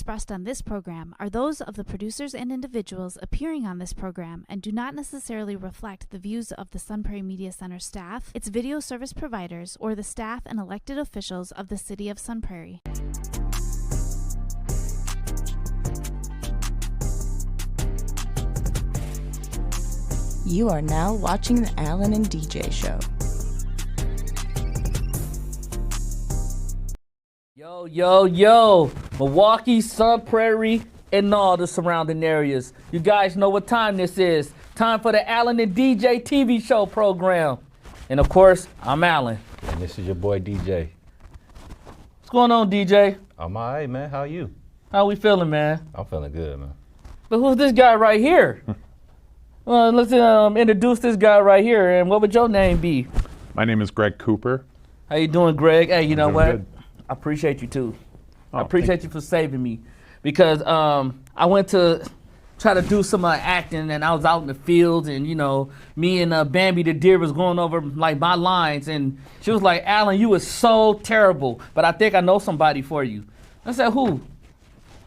expressed on this program are those of the producers and individuals appearing on this program and do not necessarily reflect the views of the Sun Prairie Media Center staff, its video service providers, or the staff and elected officials of the City of Sun Prairie. You are now watching the Alan and DJ Show. Yo, Milwaukee, Sun Prairie, and all the surrounding areas. You guys know what time this is. Time for the Alan and DJ TV show program. And of course, I'm Alan. And this is your boy DJ. What's going on, DJ? I'm all right, man. How are you? How we feeling, man? I'm feeling good, man. But who's this guy right here? Well, let's introduce this guy right here. And what would your name be? My name is Greg Cooper. How you doing, Greg? Hey, you know Doing what? good. I appreciate you too. Oh, I appreciate you for saving me, because I went to try to do some acting, and I was out in the fields, and me and Bambi the deer was going over like my lines, and she was like, "Alan, you was so terrible, but I think I know somebody for you." I said, "Who?"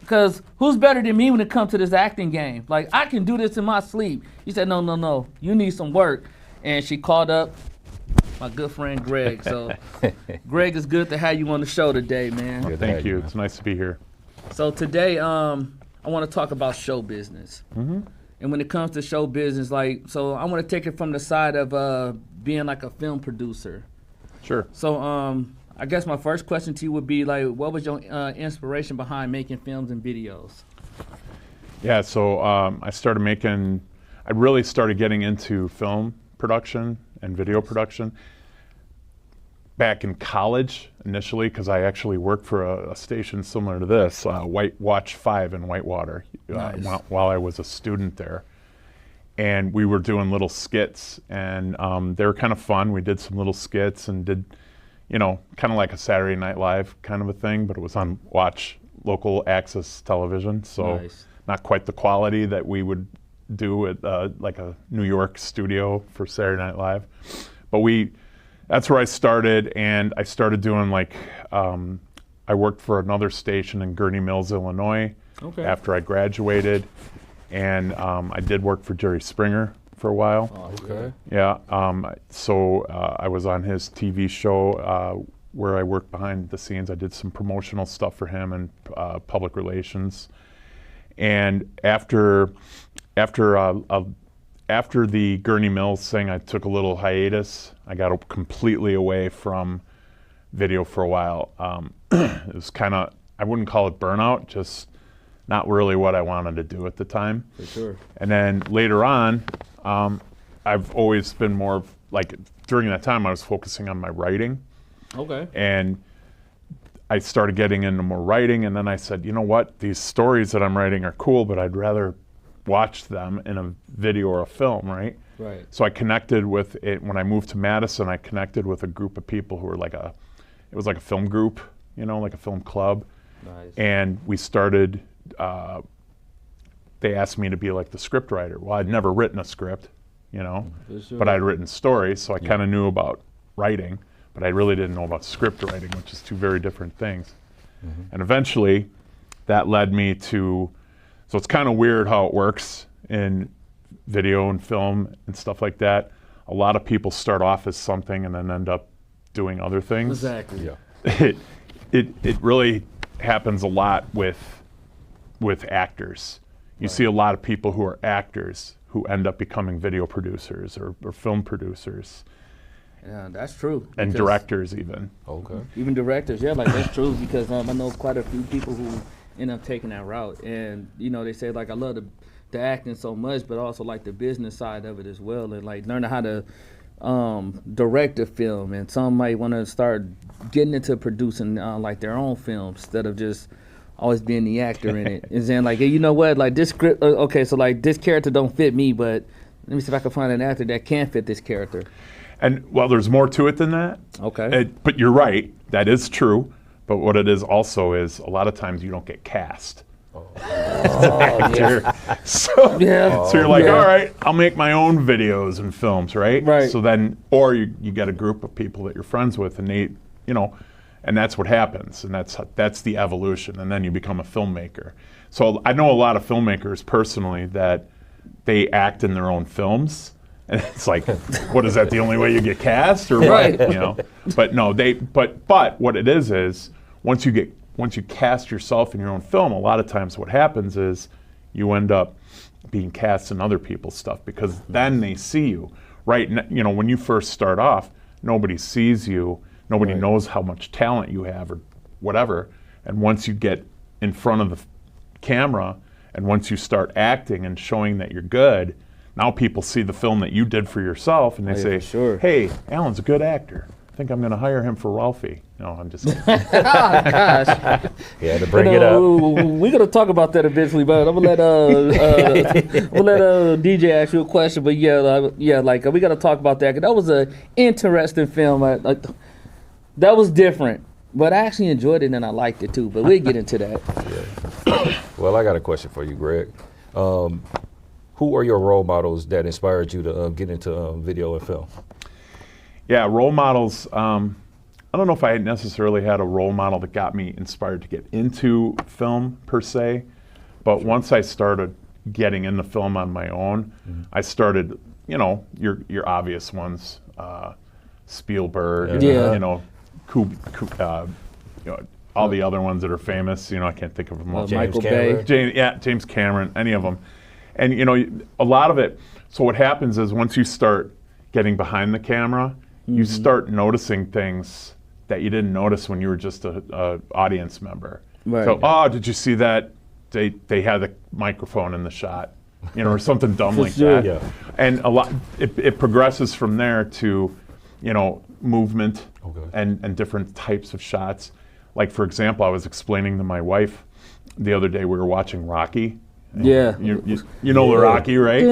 Because who's better than me when it comes to this acting game? Like, I can do this in my sleep. He said, no, you need some work. And she called up my good friend Greg. So, Greg, it's good to have you on the show today, man. Good to Thank have you. man. It's nice to be here. So today, I want to talk about show business. Mm-hmm. And when it comes to show business, so I want to take it from the side of being like a film producer. Sure. So, I guess my first question to you would be like, what was your inspiration behind making films and videos? Yeah, so I really started getting into film production and video production back in college initially, because I actually worked for a station similar to this, White Watch 5 in Whitewater, Nice. while I was a student there. And we were doing little skits, and they were kind of fun. We did some little skits and did, kind of like a Saturday Night Live kind of a thing, but it was on local access television, so Nice. not quite the quality that we would do at like a New York studio for Saturday Night Live. But that's where I started, and I started doing I worked for another station in Gurnee Mills, Illinois, Okay. after I graduated, and I did work for Jerry Springer for a while. Oh, okay. Yeah, so I was on his TV show where I worked behind the scenes. I did some promotional stuff for him and public relations. And after the Gurnee Mills thing, I took a little hiatus. I got completely away from video for a while. It was kind of, I wouldn't call it burnout, just not really what I wanted to do at the time. For sure. And then later on, I've always been more during that time I was focusing on my writing, Okay. and I started getting into more writing, and then I said, you know what, these stories that I'm writing are cool, but I'd rather watch them in a video or a film, right? Right. So I connected with it. When I moved to Madison, I connected with a group of people who were it was like a film group, like a film club. Nice. And we started, they asked me to be like the script writer. Well, I'd never written a script, For sure. but I'd written stories, so I kind of knew about writing, but I really didn't know about script writing, which is two very different things. Mm-hmm. And eventually, that led me to, so it's kind of weird how it works in video and film and stuff like that. A lot of people start off as something and then end up doing other things. Exactly. Yeah. It really happens a lot with actors. You see a lot of people who are actors who end up becoming video producers or film producers Yeah, that's true. and because directors even. Okay. Even directors, yeah, that's true, because I know quite a few people who end up taking that route. And, they say, I love the acting so much, but also, the business side of it as well, and, learning how to direct a film. And some might want to start getting into producing, their own films instead of just always being the actor in it. And then, hey, you know what, this script, okay, so, this character don't fit me, but let me see if I can find an actor that can fit this character. And well, there's more to it than that. Okay. But you're right, that is true. But what it is also is a lot of times you don't get cast. Actor. So you're like, all right, I'll make my own videos and films, right? Right. So then, or you get a group of people that you're friends with, and they, And that's what happens, and that's the evolution, and then you become a filmmaker. So I know a lot of filmmakers personally that they act in their own films, and it's like, what is that? The only way you get cast, or Right. what? You know? But no, but what it is once you cast yourself in your own film, a lot of times what happens is you end up being cast in other people's stuff because then they see you, right? You know, when you first start off, nobody sees you. Nobody knows how much talent you have or whatever. And once you get in front of the camera and once you start acting and showing that you're good, now people see the film that you did for yourself and they say, for sure. hey, Alan's a good actor. I think I'm going to hire him for Ralphie. No, I'm just kidding. Oh gosh. He had to bring it up. We're gonna talk about that eventually, but I'm gonna let DJ ask you a question. But like we gotta talk about that 'cause that was an interesting film. That was different, but I actually enjoyed it and I liked it too. But we'll get into that. Well, I got a question for you, Greg. Who are your role models that inspired you to get into video and film? Yeah, role models. I don't know if I necessarily had a role model that got me inspired to get into film per se, but once I started getting into film on my own, I started, you know, your obvious ones, Spielberg, Yeah. you know, you know, all the other ones that are famous. You know, I can't think of them all. Michael Cameron. Bay. James Cameron, any of them. And you know, a lot of it, so what happens is once you start getting behind the camera, you start noticing things that you didn't notice when you were just a audience member. Right. So, oh, did you see that they had the microphone in the shot? You know, or something dumb like sure. that. Yeah. And a lot, it progresses from there to, you know, movement and different types of shots. Like, for example, I was explaining to my wife the other day, we were watching Rocky. Yeah. You know the Rocky, right?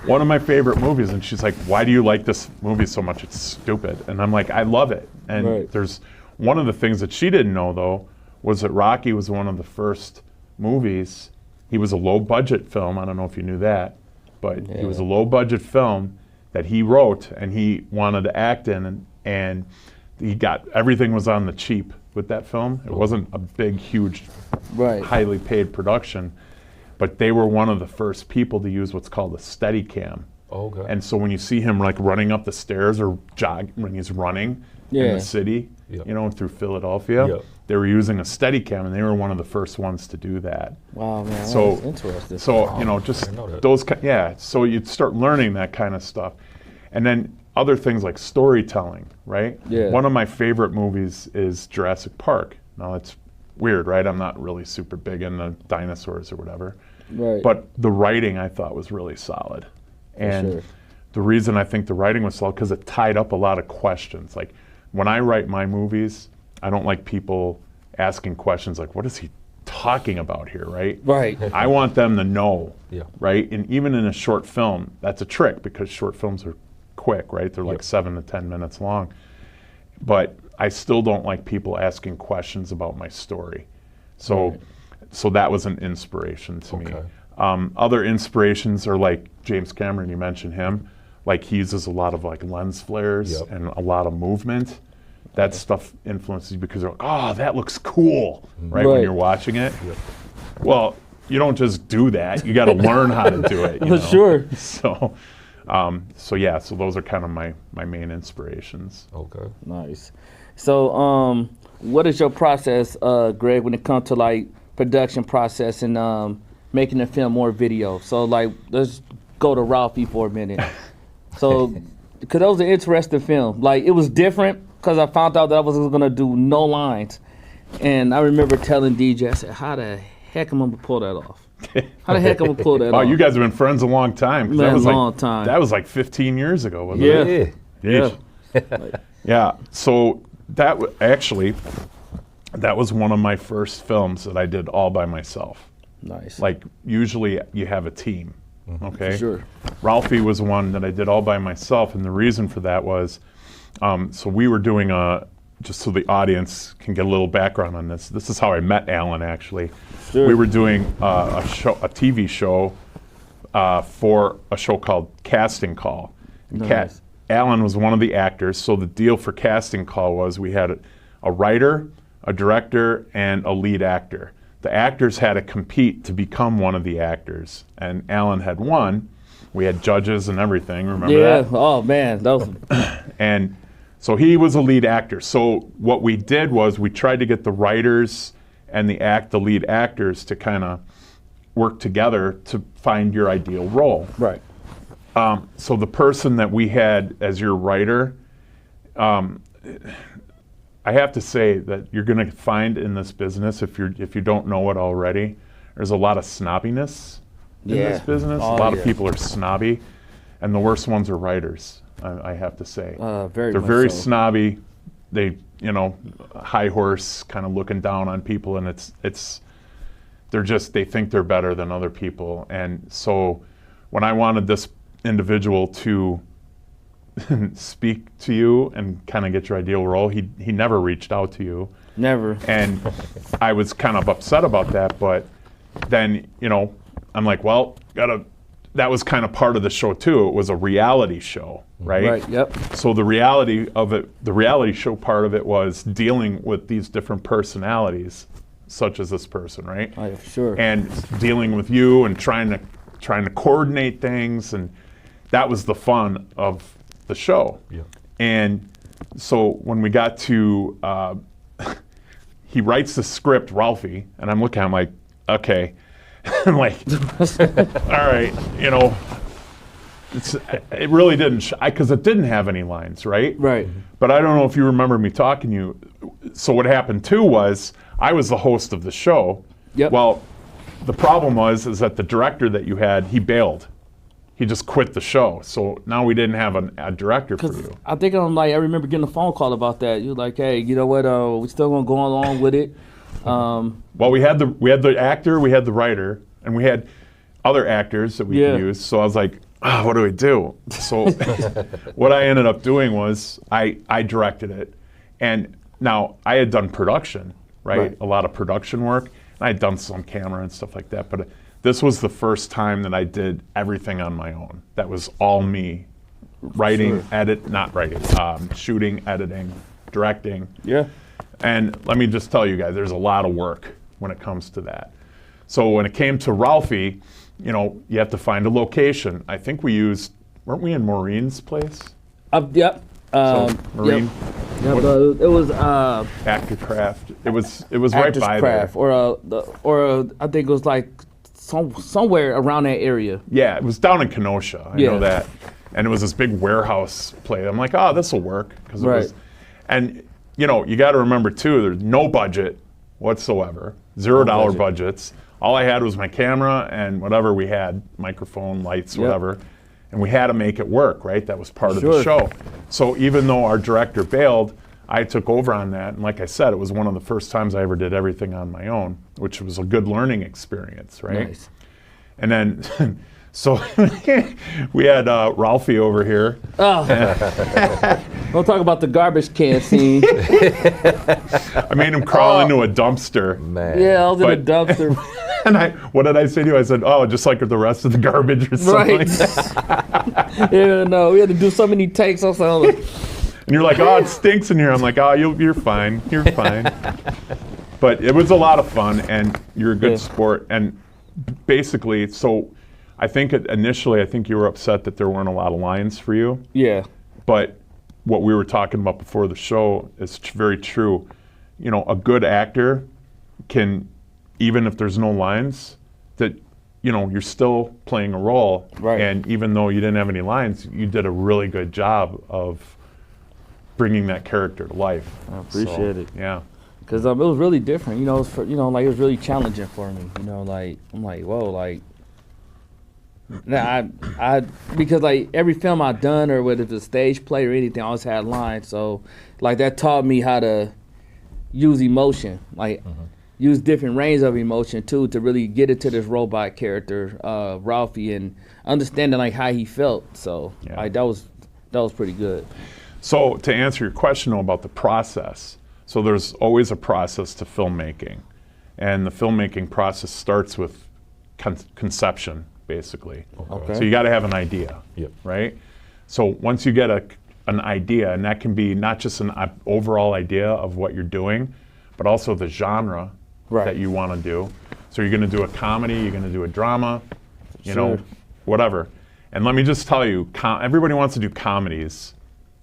One of my favorite movies, and she's like, why do you like this movie so much? It's stupid. And I'm like, I love it. And there's one of the things that she didn't know, though, was that Rocky was one of the first movies. He was a low-budget film. I don't know if you knew that, but he was a low-budget film that he wrote and he wanted to act in, and he got, everything was on the cheap with that film. It wasn't a big, huge, highly paid production. But they were one of the first people to use what's called a Steadicam. Okay. And so when you see him like running up the stairs or when he's running in the city, you know, through Philadelphia, they were using a Steadicam, and they were one of the first ones to do that. Wow, man, so that's interesting. So you know, just those, so you'd start learning that kind of stuff, and then other things like storytelling, right? Yeah. One of my favorite movies is Jurassic Park. Now it's weird, right? I'm not really super big into dinosaurs or whatever. Right. But the writing I thought was really solid. And the reason I think the writing was solid, because it tied up a lot of questions. Like, when I write my movies, I don't like people asking questions like, what is he talking about here, right? Right. I want them to know, right? And even in a short film, that's a trick, because short films are quick, right? They're like 7 to 10 minutes long. But I still don't like people asking questions about my story. So so that was an inspiration to me. Other inspirations are like James Cameron, you mentioned him. Like, he uses a lot of like lens flares and a lot of movement. That stuff influences you because you're like, oh, that looks cool, right? When you're watching it. Well, you don't just do that. You got to learn how to do it. You know? Sure. So, so those are kind of my main inspirations. Okay. Nice. So, what is your process, Greg, when it comes to like production process and making the film more video? So, like, let's go to Ralphie for a minute. So, because that was an interesting film. Like, it was different because I found out that I was gonna do no lines, and I remember telling DJ, I said, "How the heck am I gonna pull that off? How the heck am I gonna pull that off?" Oh, you guys have been friends a long time. 'Cause Man, that was long time. That was like 15 years ago, wasn't Yeah. it? Yeah. Yeah. So that actually, that was one of my first films that I did all by myself. Nice. Like, usually you have a team, okay? Sure. Ralphie was one that I did all by myself, and the reason for that was, so we were doing just so the audience can get a little background on this. This is how I met Alan, actually. Sure. We were doing a TV show for a show called Casting Call. Nice. Alan was one of the actors, so the deal for casting call was we had a writer, a director, and a lead actor. The actors had to compete to become one of the actors, and Alan had won. We had judges and everything, remember that? Oh man, that was And so he was a lead actor. So what we did was we tried to get the writers and the lead actors to kind of work together to find your ideal role. right. So the person that we had as your writer, I have to say that you're going to find in this business, if you don't know it already, there's a lot of snobbiness in this business. Oh, a lot of people are snobby, and the worst ones are writers. I have to say, Very they're much very so. snobby. They, high horse, kind of looking down on people, and they think they're better than other people. And so when I wanted this individual to speak to you and kind of get your ideal role, he never reached out to you. Never. And I was kind of upset about that, but then, I'm like, well, that was kind of part of the show too. It was a reality show, right? Right. Yep. So the reality show part of it was dealing with these different personalities, such as this person, right? Oh, yeah, for sure. And dealing with you and trying to coordinate things, and that was the fun of the show. Yeah. And so when we got to, he writes the script, Ralphie, and I'm looking at him like, okay. I'm like, all right, it really didn't, because it didn't have any lines, right? Right. But I don't know if you remember me talking to you. So what happened too was, I was the host of the show. Yep. Well, the problem is that the director that you had, he bailed. He just quit the show. So now we didn't have a director for you. I think I remember getting a phone call about that. You're like, hey, you know what? We still gonna go along with it. Well, we had the actor, we had the writer, and we had other actors that we could use. So I was like, what do we do? So what I ended up doing was I directed it. And now I had done production, right? A lot of production work. And I had done some camera and stuff like that. But this was the first time that I did everything on my own. That was all me. Writing, shooting, editing, directing. Yeah. And let me just tell you guys, there's a lot of work when it comes to that. So when it came to Ralphie, you have to find a location. I think weren't we in Maureen's place? Yep. Maureen, Yep. It was Actorcraft. It was right Actors by Craft, there. or I think it was like somewhere around that area. Yeah, it was down in Kenosha. I know that. And it was this big warehouse place. I'm like, this will work. And you got to remember too, there's no budget whatsoever, $0 budgets. All I had was my camera and whatever we had, microphone, lights, whatever. And we had to make it work, right? That was part of the show. So even though our director bailed, I took over on that. And like I said, it was one of the first times I ever did everything on my own, which was a good learning experience, right? Nice. And then, so we had Ralphie over here. Oh. Don't talk about the garbage can scene. I made him crawl into a dumpster. Man. Yeah, I was in a But- dumpster. And what did I say to you? I said, just like the rest of the garbage or something. Right. Yeah, no, we had to do so many takes. I was like, And you're like, it stinks in here. I'm like, you're fine. You're fine. But it was a lot of fun, and you're a good sport. And basically, so I think initially, you were upset that there weren't a lot of lines for you. yeah. But what we were talking about before the show is very true. A good actor can, even if there's no lines, that you're still playing a role. Right. And even though you didn't have any lines, you did a really good job of bringing that character to life. I appreciate it. Yeah. Because it was really different, it was it was really challenging for me, I'm like, whoa, like, now I because like every film I've done, or whether it's a stage play or anything, I always had lines, so like that taught me how to use emotion, like use different range of emotion too, to really get into this robot character, Ralphie, and understanding like how he felt, so like that was pretty good. So to answer your question about the process, so there's always a process to filmmaking. And the filmmaking process starts with conception, basically. Okay. So you got to have an idea, Yep. right? So once you get an idea, and that can be not just an overall idea of what you're doing, but also the genre that you want to do. So you're going to do a comedy, you're going to do a drama, you know, whatever. And let me just tell you, everybody wants to do comedies.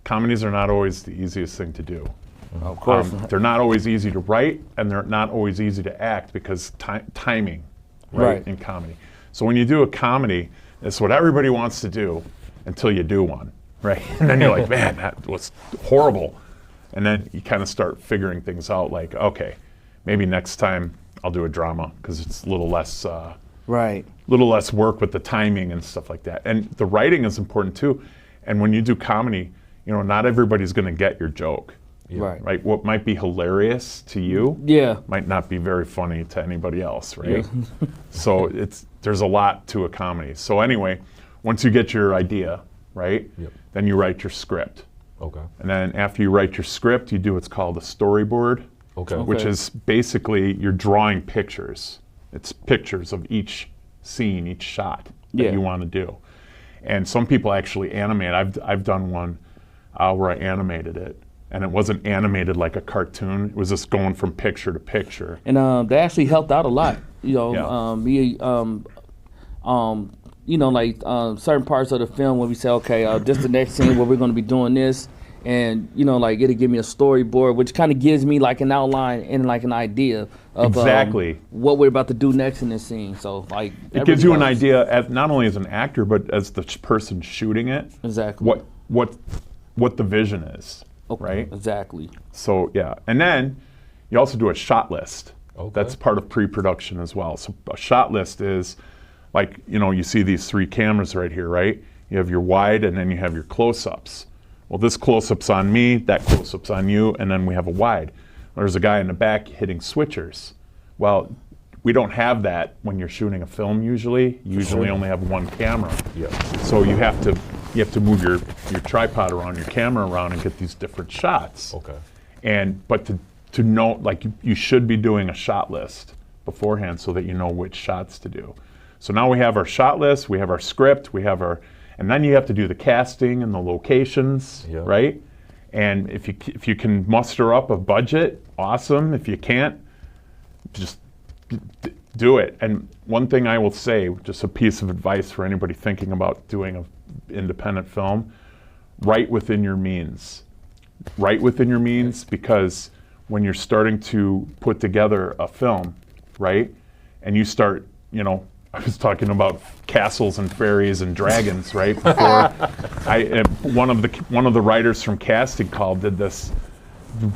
Comedies are not always the easiest thing to do. Of course. They're not always easy to write, and they're not always easy to act because timing, right, in comedy. So when you do a comedy, it's what everybody wants to do until you do one, right? And then you're like, man, that was horrible. And then you kind of start figuring things out like, okay, maybe next time I'll do a drama because it's a little less little less work with the timing and stuff like that. And the writing is important too. And when you do comedy, you know, not everybody's going to get your joke. Right. What might be hilarious to you might not be very funny to anybody else, right? So there's a lot to a comedy. So anyway, once you get your idea, right, then you write your script. Okay. And then after you write your script, you do what's called a storyboard, which is basically you're drawing pictures. It's pictures of each scene, each shot that you want to do. And some people actually animate. I've done one where I animated it. And it wasn't animated like a cartoon. It was just going from picture to picture. And they actually helped out a lot. You know, you know, like certain parts of the film where we say, okay, this is the next scene where we're going to be doing this. And, you know, like it'll give me a storyboard, which kind of gives me like an outline and like an idea of what we're about to do next in this scene. So, like, it gives you an idea, not only as an actor, but as the person shooting it. Exactly. What the vision is. Okay, right? Exactly. So, yeah. And then you also do a shot list. That's part of pre-production as well. So a shot list is like, you know, you see these 3 cameras right here, right? You have your wide and then you have your close-ups. Well, this close-up's on me, that close-up's on you, and then we have a wide. There's a guy in the back hitting switchers. Well, we don't have that when you're shooting a film usually. You usually only have one camera. So you have to move your tripod around, your camera around, and get these different shots. But to know, like, you should be doing a shot list beforehand so that you know which shots to do. So now we have our shot list, we have our script, and then you have to do the casting and the locations, right? And if you can muster up a budget, awesome. If you can't, just do it. And one thing I will say, just a piece of advice for anybody thinking about doing an independent film, write within your means. Write within your means, because when you're starting to put together a film, right, and you start, you know, I was talking about castles and fairies and dragons, right? Before one of the writers from Casting Call did this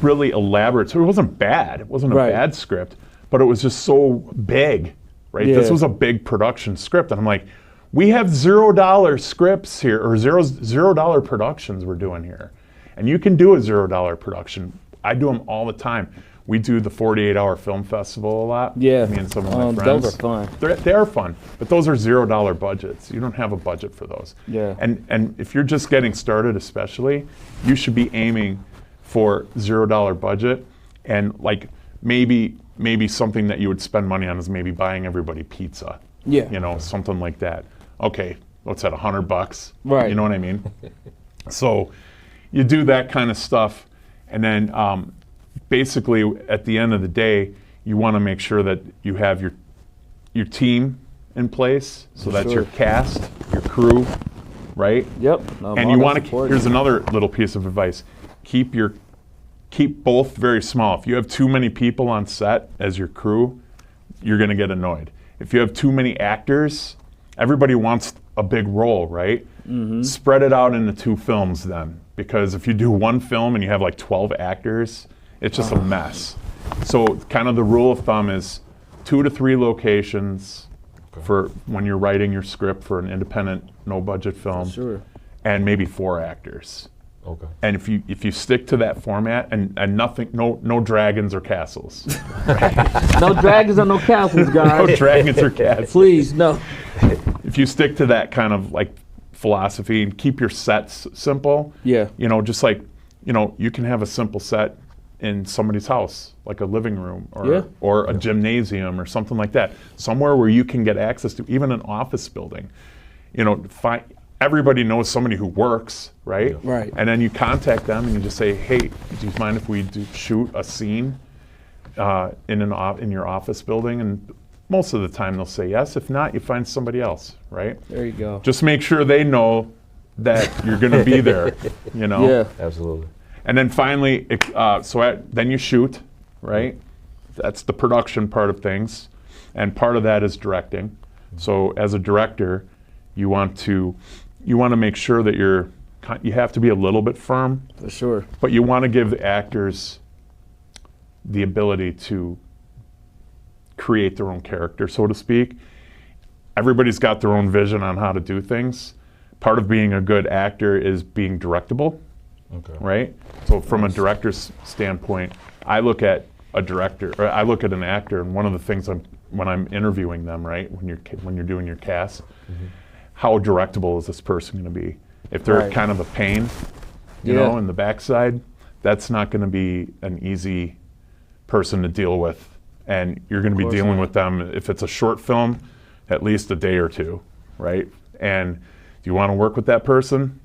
really elaborate. So it wasn't bad. It wasn't a bad script, but it was just so big, right? This was a big production script, and I'm like, we have $0 scripts here, or $0 productions we're doing here, and you can do a $0 production. I do them all the time. We do the 48-hour film festival a lot. Me and some of my friends. Those are fun. They are fun, but those are $0 budgets. You don't have a budget for those. And if you're just getting started, especially, you should be aiming for $0 budget, and like maybe something that you would spend money on is maybe buying everybody pizza. You know, something like that. Okay, what's that? $100? Right. You know what I mean? So you do that kind of stuff, and then. Basically, at the end of the day, you want to make sure that you have your team in place. So that's your cast, your crew, right? And you want to. Here's another little piece of advice: keep both very small. If you have too many people on set as your crew, you're going to get annoyed. If you have too many actors, everybody wants a big role, right? Spread it out into 2 films then, because if you do one film and you have like 12 actors. It's just a mess. So kind of the rule of thumb is 2 to 3 locations for when you're writing your script for an independent, no-budget film, and maybe 4 actors. And if you stick to that format and nothing, no dragons or castles. No dragons or no castles, guys. No dragons or castles. Please, no. If you stick to that kind of like philosophy and keep your sets simple, you know, just like, you know, you can have a simple set in somebody's house, like a living room or a gymnasium or something like that. Somewhere where you can get access to, even an office building. You know, everybody knows somebody who works, right? Right. And then you contact them and you just say, hey, do you mind if we shoot a scene in your office building? And most of the time they'll say yes. If not, you find somebody else, right? There you go. Just make sure they know that you're going to be there, you know? Yeah. Absolutely. And then finally, then you shoot, right? That's the production part of things. And part of that is directing. So as a director, you want to make sure that you have to be a little bit firm, For sure. but you want to give the actors the ability to create their own character, so to speak. Everybody's got their own vision on how to do things. Part of being a good actor is being directable, right? So from a director's standpoint, I look at an actor, and one of the things when I'm interviewing them, right, when you're doing your cast, how directable is this person going to be? If they're Right. kind of a pain, you Yeah. know, in the backside, that's not going to be an easy person to deal with. And you're going to be dealing with them, if it's a short film, at least a day or two, right? And do you want to work with that person?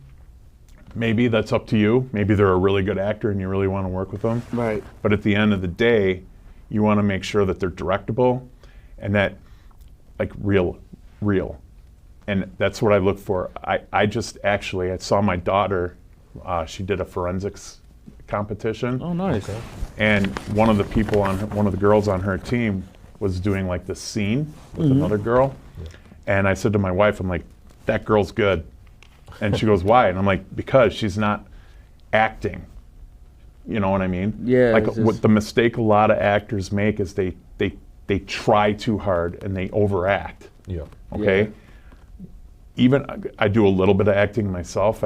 Maybe that's up to you. Maybe they're a really good actor and you really want to work with them. Right. But at the end of the day, you want to make sure that they're directable and that, like, real. And that's what I look for. I saw my daughter, she did a forensics competition. Oh, nice. And one of the girls on her team was doing like this scene with another girl. And I said to my wife, I'm like, that girl's good. And she goes, why? And I'm like, because she's not acting. You know what I mean? Yeah, Like it's just- what the mistake a lot of actors make is they try too hard and they overact. Yeah. Okay? Yeah. Even I do a little bit of acting myself.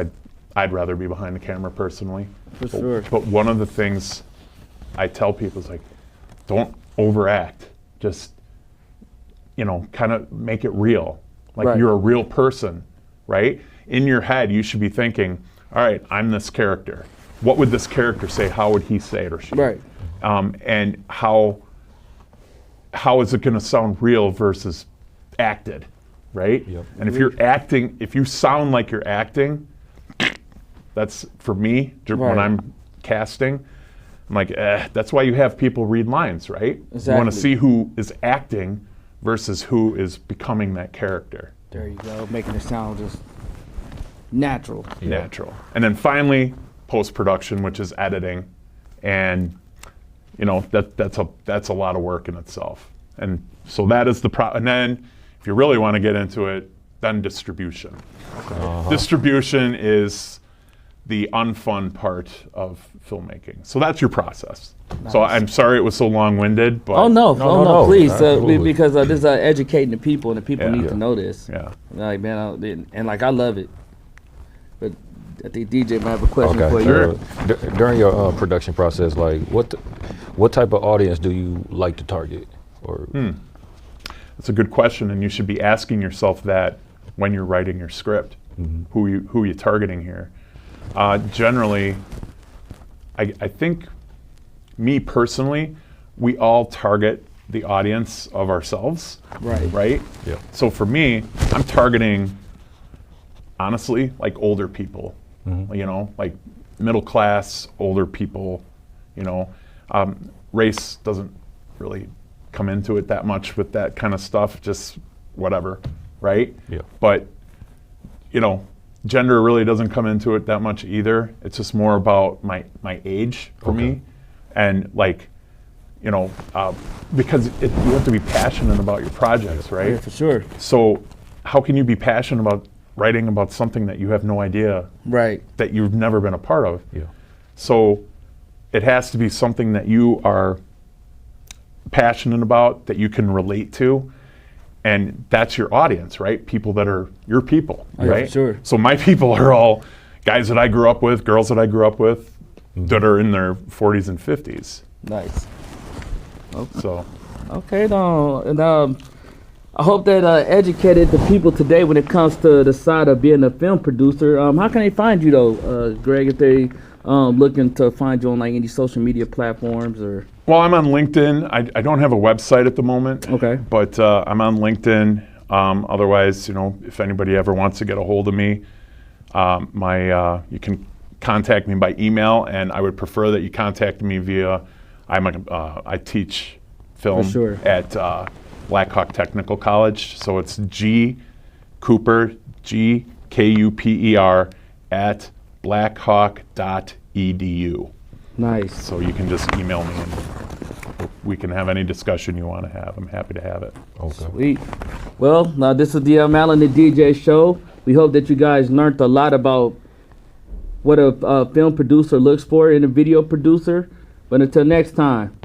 I'd rather be behind the camera personally. For sure. But one of the things I tell people is like, don't overact. Just, you know, kind of make it real. Like Right. you're a real person, right? In your head, you should be thinking, all right, I'm this character. What would this character say? How would he say it or she? Right. And how is it going to sound real versus acted, right? Yep. And if you sound like you're acting, that's, for me, when Right. I'm casting, I'm like, that's why you have people read lines, right? You want Exactly. to see who is acting versus who is becoming that character. There you go. Making it sound just natural. Natural. And then finally, post-production, which is editing. And, you know, that's a lot of work in itself. And so that is and then if you really want to get into it, then distribution. Distribution is the unfun part of filmmaking. So that's your process. So I'm sorry it was so long-winded, but Oh no! no, Please, absolutely. because this is educating the people, and the people Yeah. need Yeah. to know this. yeah. Like, man, and like I love it. But I think DJ might have a question for you. Sure. During your production process, like what type of audience do you like to target? Or That's a good question, and you should be asking yourself that when you're writing your script. Who are you targeting here? Generally, I think, me personally, we all target the audience of ourselves. Right. Right? Yeah. So for me, I'm targeting, honestly, like older people. You know, like middle class, older people. You know, race doesn't really come into it that much with that kind of stuff. Just whatever, right? Yeah. But, you know, gender really doesn't come into it that much either. It's just more about my age for me. And like, you know, because you have to be passionate about your projects, right? Yeah, for sure. So how can you be passionate about writing about something that you have no idea, Right. that you've never been a part of? Yeah. So it has to be something that you are passionate about, that you can relate to, and that's your audience, right? People that are your people, Oh, yeah, right? for sure. So my people are all guys that I grew up with, girls that I grew up with, that are in their 40s and 50s. Nice. So Okay, and I hope that educated the people today when it comes to the side of being a film producer. How can they find you though, Greg? If they looking to find you on like any social media platforms or? well, I'm on LinkedIn. I don't have a website at the moment. Okay. But I'm on LinkedIn. Otherwise, if anybody ever wants to get a hold of me, you can contact me by email, and I would prefer that you contact me via. I teach film at Blackhawk Technical College, so it's G Cooper, GKUPER at blackhawk.edu. Nice. So you can just email me and we can have any discussion you want to have. I'm happy to have it. Okay. Sweet. Well, now this is the Allen and DJ show. We hope that you guys learned a lot about what a film producer looks for in a video producer. But until next time,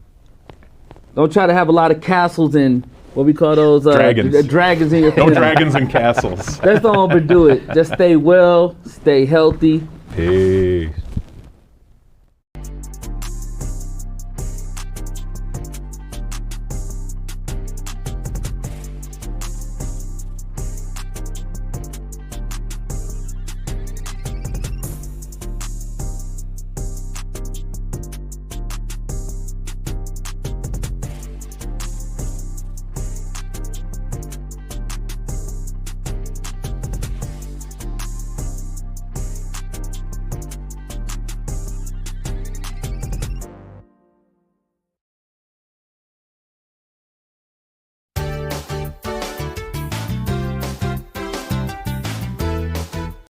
don't try to have a lot of castles and what we call those dragons. Dragons in your No film. dragons and castles. Let's don't overdo it. Just stay well, stay healthy. Peace.